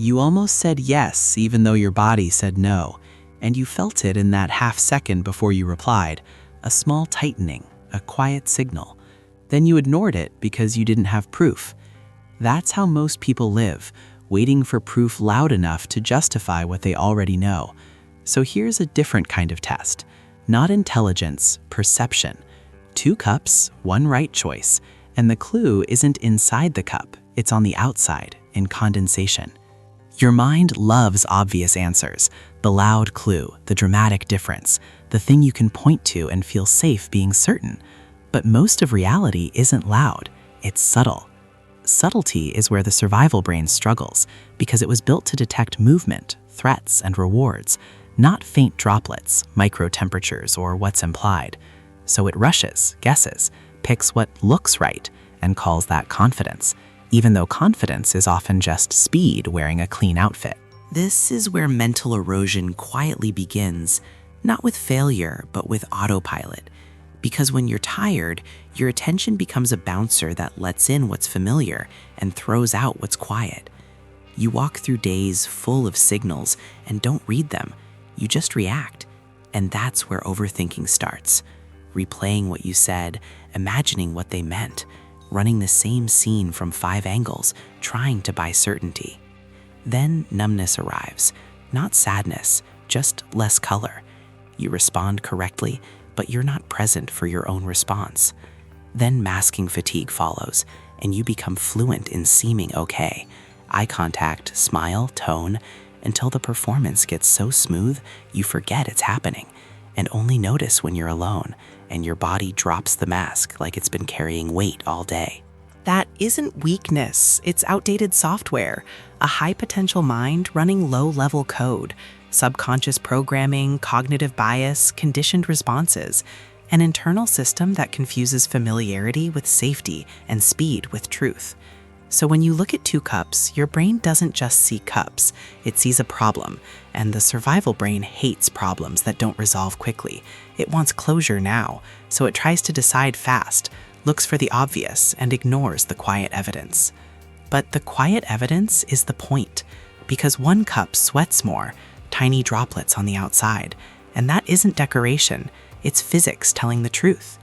You almost said yes, even though your body said no, and you felt it in that half second before you replied, a small tightening, a quiet signal. Then you ignored it because you didn't have proof. That's how most people live, waiting for proof loud enough to justify what they already know. So here's a different kind of test. Not intelligence, perception. 2 cups, 1 right choice, and the clue isn't inside the cup, it's on the outside, in condensation. Your mind loves obvious answers, the loud clue, the dramatic difference, the thing you can point to and feel safe being certain. But most of reality isn't loud, it's subtle. Subtlety is where the survival brain struggles, because it was built to detect movement, threats, and rewards, not faint droplets, micro-temperatures, or what's implied. So it rushes, guesses, picks what looks right, and calls that confidence, even though confidence is often just speed wearing a clean outfit. This is where mental erosion quietly begins, not with failure, but with autopilot. Because when you're tired, your attention becomes a bouncer that lets in what's familiar and throws out what's quiet. You walk through days full of signals and don't read them, you just react. And that's where overthinking starts. Replaying what you said, imagining what they meant, running the same scene from 5 angles, trying to buy certainty. Then numbness arrives, not sadness, just less color. You respond correctly, but you're not present for your own response. Then masking fatigue follows, and you become fluent in seeming okay. Eye contact, smile, tone, until the performance gets so smooth you forget it's happening, and only notice when you're alone, and your body drops the mask like it's been carrying weight all day. That isn't weakness, it's outdated software, a high-potential mind running low-level code, subconscious programming, cognitive bias, conditioned responses, an internal system that confuses familiarity with safety and speed with truth. So when you look at 2 cups, your brain doesn't just see cups, it sees a problem, and the survival brain hates problems that don't resolve quickly. It wants closure now, so it tries to decide fast, looks for the obvious, and ignores the quiet evidence. But the quiet evidence is the point, because 1 cup sweats more, tiny droplets on the outside, and that isn't decoration, it's physics telling the truth.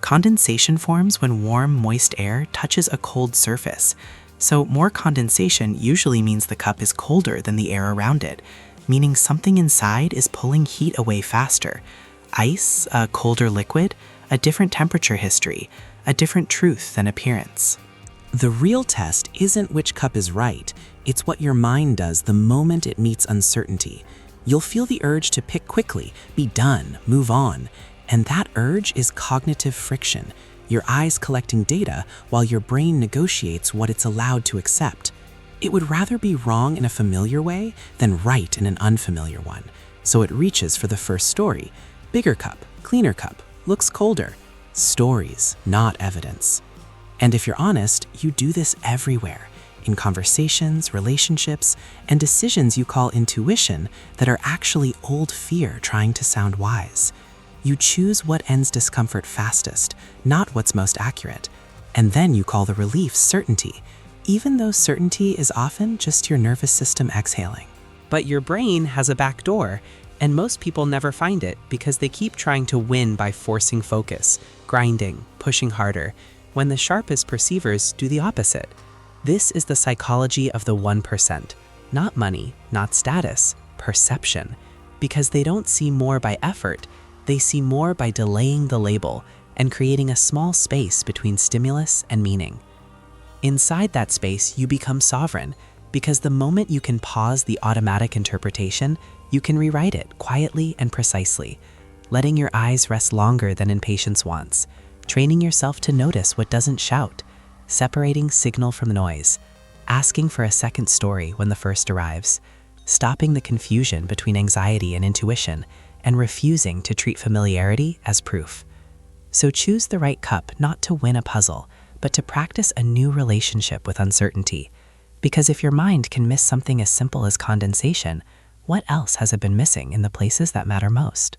Condensation forms when warm, moist air touches a cold surface. So more condensation usually means the cup is colder than the air around it, meaning something inside is pulling heat away faster. Ice, a colder liquid, a different temperature history, a different truth than appearance. The real test isn't which cup is right, it's what your mind does the moment it meets uncertainty. You'll feel the urge to pick quickly, be done, move on. And that urge is cognitive friction, your eyes collecting data while your brain negotiates what it's allowed to accept. It would rather be wrong in a familiar way than right in an unfamiliar one. So it reaches for the first story. Bigger cup, cleaner cup, looks colder. Stories, not evidence. And if you're honest, you do this everywhere, in conversations, relationships, and decisions you call intuition that are actually old fear trying to sound wise. You choose what ends discomfort fastest, not what's most accurate. And then you call the relief certainty, even though certainty is often just your nervous system exhaling. But your brain has a back door, and most people never find it because they keep trying to win by forcing focus, grinding, pushing harder, when the sharpest perceivers do the opposite. This is the psychology of the 1%. Not money, not status, perception. Because they don't see more by effort, they see more by delaying the label and creating a small space between stimulus and meaning. Inside that space, you become sovereign, because the moment you can pause the automatic interpretation, you can rewrite it quietly and precisely, letting your eyes rest longer than impatience wants, training yourself to notice what doesn't shout, separating signal from noise, asking for a second story when the first arrives, stopping the confusion between anxiety and intuition, and refusing to treat familiarity as proof. So choose the right cup not to win a puzzle, but to practice a new relationship with uncertainty. Because if your mind can miss something as simple as condensation, what else has it been missing in the places that matter most?